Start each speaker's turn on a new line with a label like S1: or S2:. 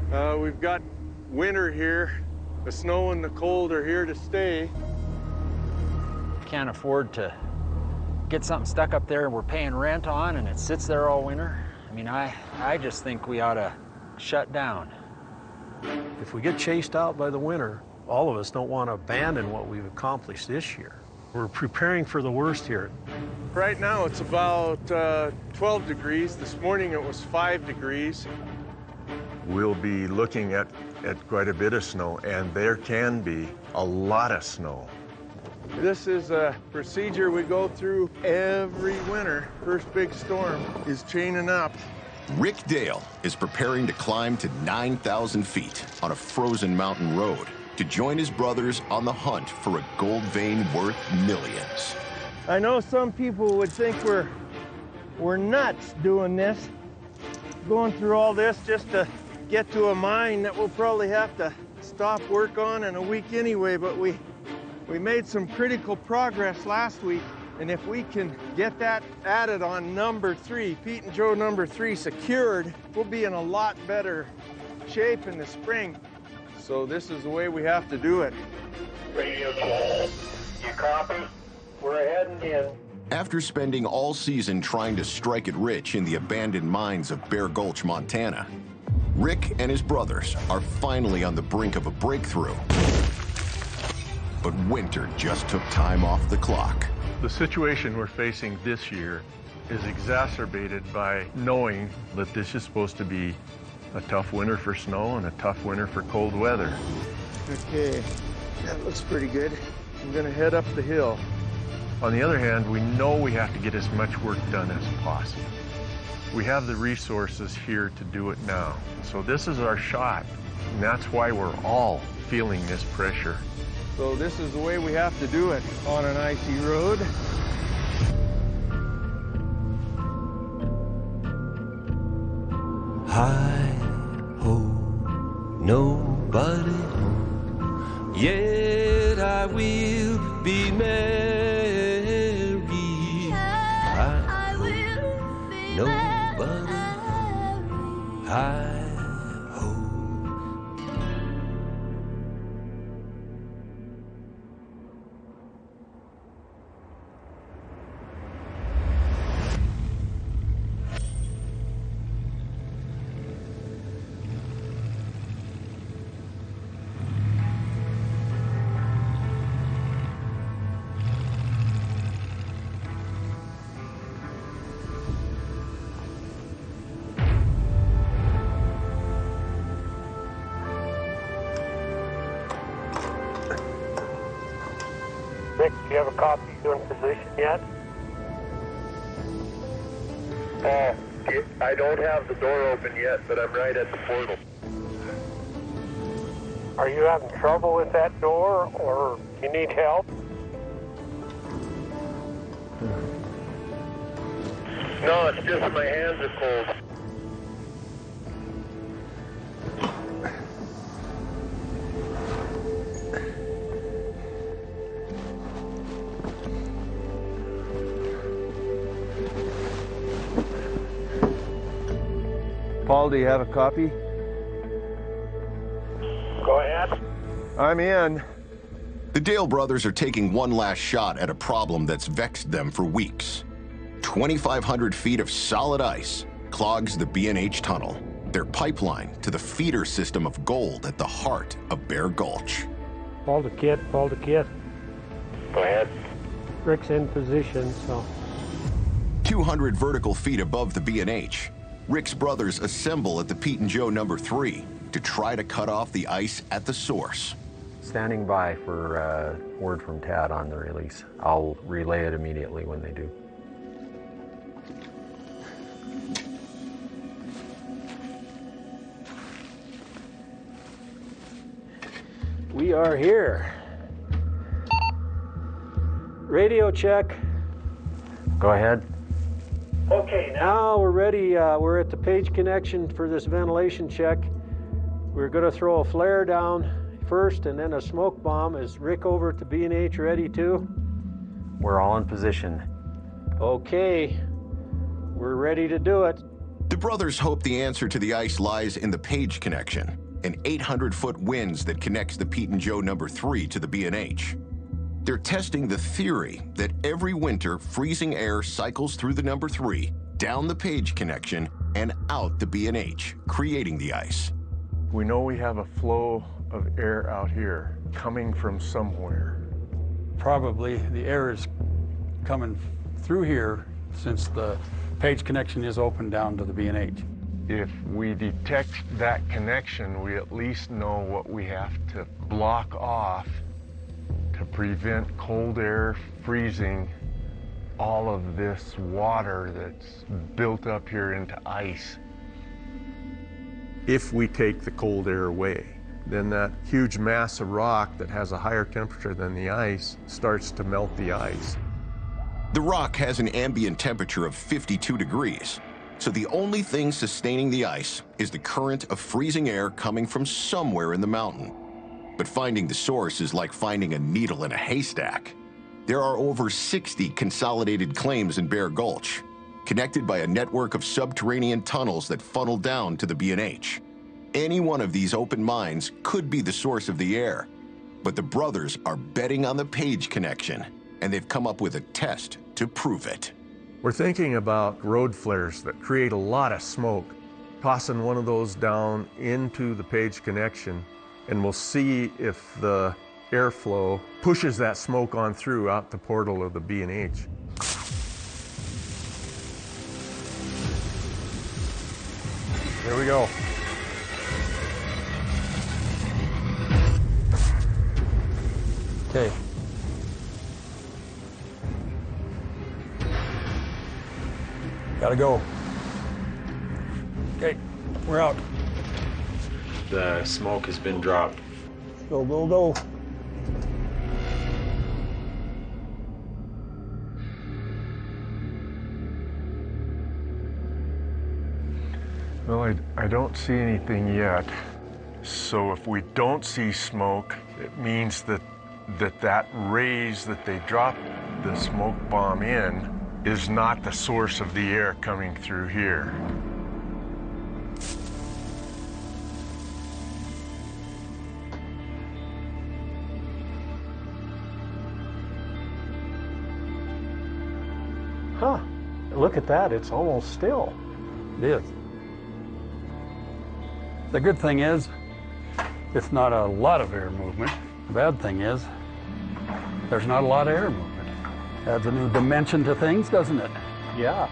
S1: We've got winter here. The snow and the cold are here to stay.
S2: Can't afford to get something stuck up there we're paying rent on and it sits there all winter. I mean, I just think we ought to shut down.
S3: If we get chased out by the winter, all of us don't want to abandon what we've accomplished this year. We're preparing for the worst here.
S1: Right now it's about 12 degrees. This morning it was 5 degrees. We'll be looking at quite a bit of snow, and there can be a lot of snow. This is a procedure we go through every winter. First big storm is chaining up.
S4: Rick Dale is preparing to climb to 9,000 feet on a frozen mountain road to join his brothers on the hunt for a gold vein worth millions.
S1: I know some people would think we're nuts doing this, going through all this just to get to a mine that we'll probably have to stop work on in a week anyway, but we made some critical progress last week, and if we can get that added on number 3, Pete and Joe number 3 secured, we'll be in a lot better shape in the spring. So this is the way we have to do it.
S5: Radio check. You copy? We're heading in.
S4: After spending all season trying to strike it rich in the abandoned mines of Bear Gulch, Montana, Rick and his brothers are finally on the brink of a breakthrough. But winter just took time off the clock.
S1: The situation we're facing this year is exacerbated by knowing that this is supposed to be a tough winter for snow and a tough winter for cold weather. Okay, that looks pretty good. I'm gonna head up the hill. On the other hand, we know we have to get as much work done as possible. We have the resources here to do it now. So this is our shot, and that's why we're all feeling this pressure. So this is the way we have to do it on an icy road.
S6: Hi ho, nobody home, yet I will be married. Hi ho, nobody home, hi ho.
S5: Rick, do you have a copy of your position yet? I don't have the door open yet, but I'm right at the portal. Are you having trouble with that door, or you need help? No, it's just my hands are cold.
S1: Paul, do you have a copy?
S5: Go ahead.
S1: I'm in.
S4: The Dale brothers are taking one last shot at a problem that's vexed them for weeks. 2,500 feet of solid ice clogs the B&H tunnel, their pipeline to the feeder system of gold at the heart of Bear Gulch.
S7: Paul the kid.
S5: Go ahead.
S7: Rick's in position, so.
S4: 200 vertical feet above the B&H, Rick's brothers assemble at the Pete and Joe number 3 to try to cut off the ice at the source.
S2: Standing by for word from Tad on the release. I'll relay it immediately when they do.
S7: We are here. Radio check.
S2: Go ahead.
S5: Okay,
S7: Now we're ready. We're at the page connection for this ventilation check. We're going to throw a flare down first and then a smoke bomb. Is Rick over at the B&H ready too?
S2: We're all in position.
S7: Okay, we're ready to do it.
S4: The The brothers hope the answer to the ice lies in the Page connection, an 800-foot winze that connects the Pete and Joe number 3 to the B&H. They're testing the theory that every winter, freezing air cycles through the number 3, down the Page connection, and out the B&H, creating the ice.
S1: We know we have a flow of air out here coming from somewhere.
S8: Probably the air is coming through here since the Page connection is open down to the B&H.
S1: If we detect that connection, we at least know what we have to block off to prevent cold air freezing all of this water that's built up here into ice. If we take the cold air away, then that huge mass of rock that has a higher temperature than the ice starts to melt the ice.
S4: The rock has an ambient temperature of 52 degrees, so the only thing sustaining the ice is the current of freezing air coming from somewhere in the mountain. But finding the source is like finding a needle in a haystack. There are over 60 consolidated claims in Bear Gulch, connected by a network of subterranean tunnels that funnel down to the B&H. Any one of these open mines could be the source of the air, but the brothers are betting on the Page connection, and they've come up with a test to prove it.
S1: We're thinking about road flares that create a lot of smoke, tossing one of those down into the Page connection, and we'll see if the airflow pushes that smoke on through out the portal of the B&H.
S8: Here we go. Okay. Gotta go. Okay, we're out.
S2: The smoke has been dropped.
S8: Go, go, go.
S1: Well, I don't see anything yet. So if we don't see smoke, it means that raise that they dropped the smoke bomb in is not the source of the air coming through here.
S7: Huh, look at that, it's almost still.
S8: It is. The good thing is, it's not a lot of air movement. The bad thing is, there's not a lot of air movement. Adds a new dimension to things, doesn't it?
S7: Yeah.